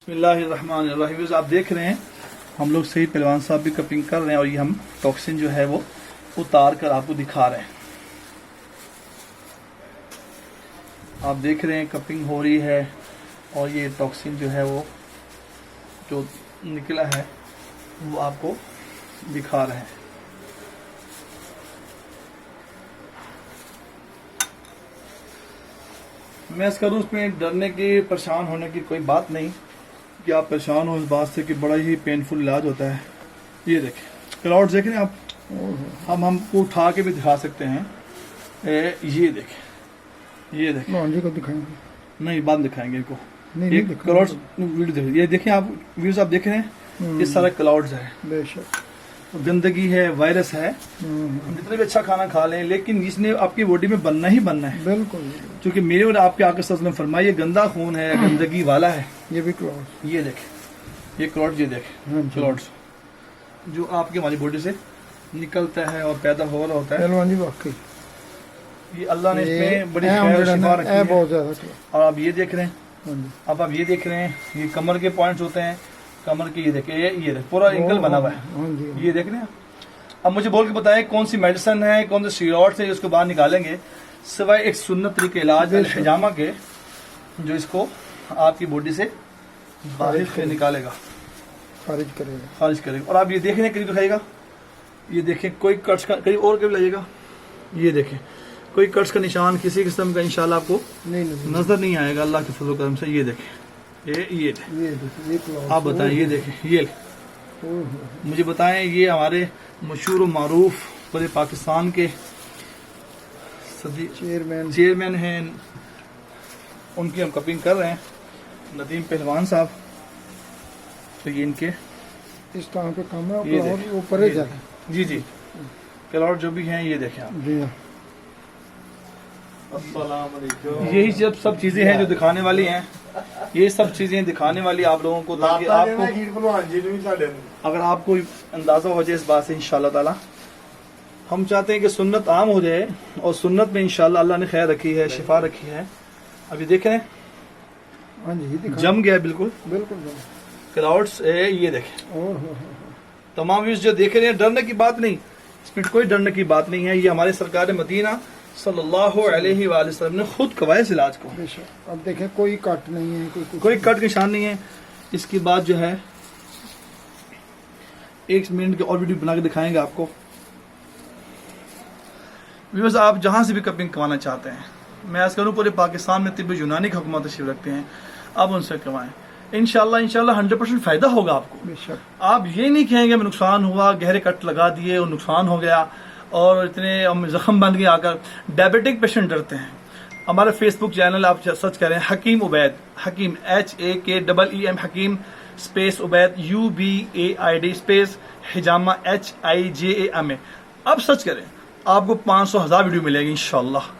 بسم اللہ الرحمن الرحیم۔ آپ دیکھ رہے ہیں ہم لوگ صحیح پہلوان صاحب بھی کپنگ کر رہے ہیں اور یہ ہم ٹاکسن جو ہے وہ اتار کر آپ کو دکھا رہے ہیں۔ آپ دیکھ رہے ہیں کپنگ ہو رہی ہے اور یہ ٹاکسن جو ہے وہ جو نکلا ہے وہ آپ کو دکھا رہے ہیں۔ میں اس کروں اس میں ڈرنے کی پریشان ہونے کی کوئی بات نہیں کہ آپ پریشان ہو اس بات سے کہ بڑا ہی پینفل علاج ہوتا ہے۔ یہ دیکھیں کلاؤڈ دیکھ رہے ہیں آپ، ہم کو اٹھا کے بھی دکھا سکتے ہیں۔ یہ دیکھیں، یہ دیکھیں، کو دکھائیں گے نہیں بعد دکھائیں گے ان کو۔ نہیں کلاؤڈ ویڈیو دیکھیں، یہ دیکھیں آپ ویڈیوز آپ دیکھ رہے ہیں، یہ سارا کلاؤڈز ہے، بے شک گندگی ہے، وائرس ہے۔ جتنے بھی اچھا کھانا کھا لیں لیکن اس نے آپ کی باڈی میں بننا ہی بننا ہے، بالکل۔ کیونکہ میرے اور آپ کے آقا صلی اللہ علیہ وسلم فرمایا یہ گندا خون ہے، گندگی والا ہے۔ یہ بھی کلاؤڈ، یہ دیکھیں، یہ کلاؤڈ، یہ دیکھیں کلاؤڈز جو آپ کی ہماری باڈی سے نکلتا ہے اور پیدا ہو رہا ہوتا ہے۔ پہلوان جی واقعی یہ اللہ نے اس میں بڑی خیر و شفا رکھی ہے۔ بہت زیادہ اور آپ یہ دیکھ رہے ہیں، اب آپ یہ دیکھ رہے ہیں، یہ کمر کے پوائنٹس ہوتے ہیں، کمر کے یہ دیکھیں، یہ دیکھ پورا اینکل بنا ہوا ہے، یہ دیکھ رہے ہیں۔ اب مجھے بول کے بتائیں کون سی میڈیسن ہے، کون سے سٹیرائڈز ہیں اس کو باہر نکالیں گے سوائے ایک سنت طریقے علاج الحجامہ کے جو اس کو آپ کی باڈی سے باہر نکالے گا، خارج کرے گا، خارج کرے گا۔ اور آپ یہ دیکھ رہے ہیں قریب دکھائے گا، یہ دیکھیں کوئی کٹس کا، قریب اور قریب لگے گا، یہ دیکھیں کوئی کٹس کا نشان کسی قسم کا انشاءاللہ آپ کو نظر نہیں آئے گا اللہ کے فضل و کرم سے۔ یہ دیکھیں، یہ آپ بتائیں، یہ دیکھیں، یہ مجھے بتائیں، یہ ہمارے مشہور و معروف پورے پاکستان کے چیئرمین ہیں، ان کی ہم کپنگ کر رہے ہیں، ندیم پہلوان صاحب۔ تو یہ ان کے اس طرح پہ کام ہے، یہ اور دیکھیں، اوپر ہی جاتا ہے۔ جی کلاؤڈ جو بھی ہیں یہ دیکھیں آپ۔ جی السلام علیکم۔ یہی سب چیزیں ہیں جو دکھانے والی ہیں، یہ سب چیزیں دکھانے والی آپ لوگوں کو، تاکہ آپ کو اگر آپ کو اندازہ ہو جائے اس بات سے انشاءاللہ تعالی۔ ہم چاہتے ہیں کہ سنت عام ہو جائے اور سنت میں انشاءاللہ اللہ نے خیر رکھی ہے، شفا رکھی ہے۔ ابھی دیکھ رہے ہیں جم گیا بالکل کلاؤڈز، یہ دیکھیں تمام ویوز جو دیکھ رہے ہیں، ڈرنے کی بات نہیں، اس میں کوئی ڈرنے کی بات نہیں ہے۔ یہ ہمارے سرکار مدینہ صلی اللہ علیہ وآلہ وسلم نے خود کروایا اس علاج کو۔ اب دیکھیں کوئی کٹ نہیں ہے، کوئی کٹ کے نشان نہیں ہے۔ اس کی بعد جو ہے 1 منٹ کی اور ویڈیو بنا کے دکھائیں گے آپ کو۔ ویورز آپ جہاں سے بھی کپنگ کروانا چاہتے ہیں، میں عرض کروں پورے پاکستان میں طب یونانی کا حکومت تشریف رکھتے ہیں، آپ ان سے کروائیں، انشاءاللہ 100% فائدہ ہوگا آپ کو۔ آپ یہ نہیں کہیں گے میں نقصان ہوا، گہرے کٹ لگا دیے اور نقصان ہو گیا اور اتنے زخم بن گئے۔ آ کر ڈائبٹک پیشنٹ ڈرتے ہیں۔ ہمارا فیس بک چینل آپ سرچ کریں، Hakeem Ubaid, Hakeem HAKEEM، Hakeem space Ubaid UBAID space حجامہ HIJAMA، آپ سرچ کریں، آپ کو 500,000 ویڈیو ملے گی انشاءاللہ۔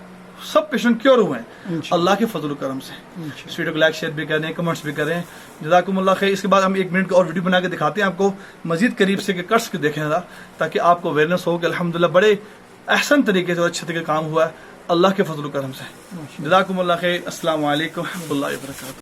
سب پیشنٹ کیور ہوئے ہیں اللہ کے فضل و کرم سے۔ اس ویڈیو کو لائک شیئر بھی کریں، کمنٹس بھی کریں، جزاکم اللہ خیر۔ اس کے بعد ہم 1 منٹ کا اور ویڈیو بنا کے دکھاتے ہیں آپ کو مزید قریب سے کہ کٹس کے دیکھیں ذرا، تاکہ آپ کو اویئرنیس ہو کہ الحمدللہ بڑے احسن طریقے سے اور اچھے طریقے کام ہوا ہے اللہ کے فضل و کرم سے۔ جزاکم اللہ خیر۔ السلام علیکم و رحمۃ اللہ وبرکاتہ۔